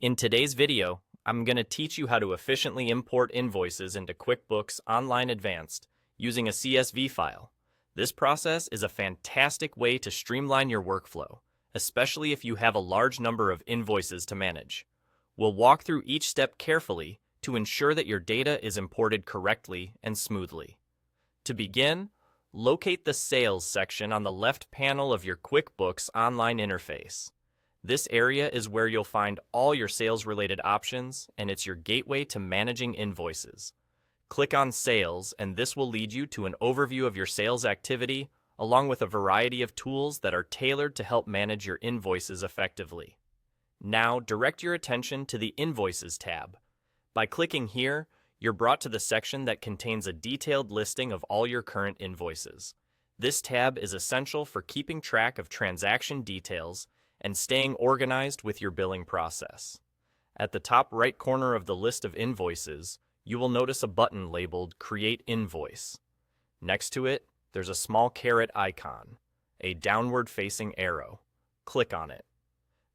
In today's video, I'm going to teach you how to efficiently import invoices into QuickBooks Online Advanced using a CSV file. This process is a fantastic way to streamline your workflow, especially if you have a large number of invoices to manage. We'll walk through each step carefully to ensure that your data is imported correctly and smoothly. To begin, locate the Sales section on the left panel of your QuickBooks Online interface. This area is where you'll find all your sales-related options, and it's your gateway to managing invoices. Click on Sales, and this will lead you to an overview of your sales activity, along with a variety of tools that are tailored to help manage your invoices effectively. Now, direct your attention to the Invoices tab. By clicking here, you're brought to the section that contains a detailed listing of all your current invoices. This tab is essential for keeping track of transaction details and staying organized with your billing process. At the top right corner of the list of invoices, you will notice a button labeled Create Invoice. Next to it, there's a small caret icon, a downward-facing arrow. Click on it.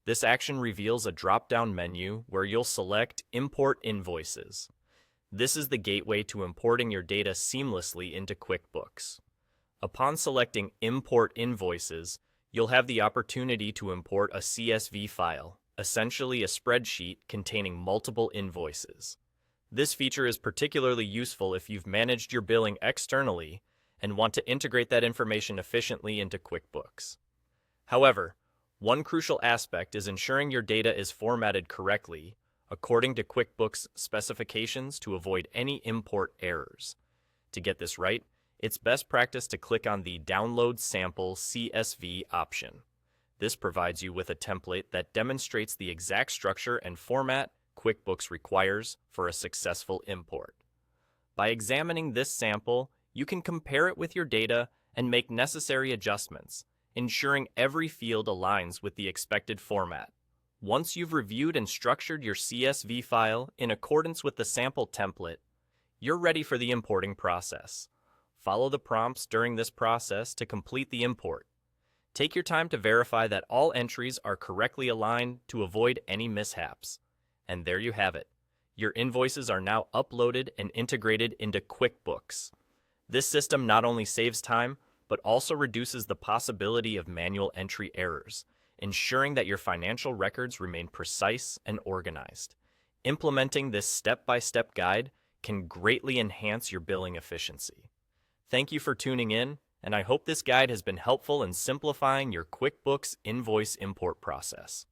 This action reveals a drop-down menu where you'll select Import Invoices. This is the gateway to importing your data seamlessly into QuickBooks. Upon selecting Import Invoices, you'll have the opportunity to import a CSV file, essentially a spreadsheet containing multiple invoices. This feature is particularly useful if you've managed your billing externally and want to integrate that information efficiently into QuickBooks. However, one crucial aspect is ensuring your data is formatted correctly according to QuickBooks specifications to avoid any import errors. To get this right, it's best practice to click on the Download Sample CSV option. This provides you with a template that demonstrates the exact structure and format QuickBooks requires for a successful import. By examining this sample, you can compare it with your data and make necessary adjustments, ensuring every field aligns with the expected format. Once you've reviewed and structured your CSV file in accordance with the sample template, you're ready for the importing process. Follow the prompts during this process to complete the import. Take your time to verify that all entries are correctly aligned to avoid any mishaps. And there you have it. Your invoices are now uploaded and integrated into QuickBooks. This system not only saves time, but also reduces the possibility of manual entry errors, ensuring that your financial records remain precise and organized. Implementing this step-by-step guide can greatly enhance your billing efficiency. Thank you for tuning in, and I hope this guide has been helpful in simplifying your QuickBooks invoice import process.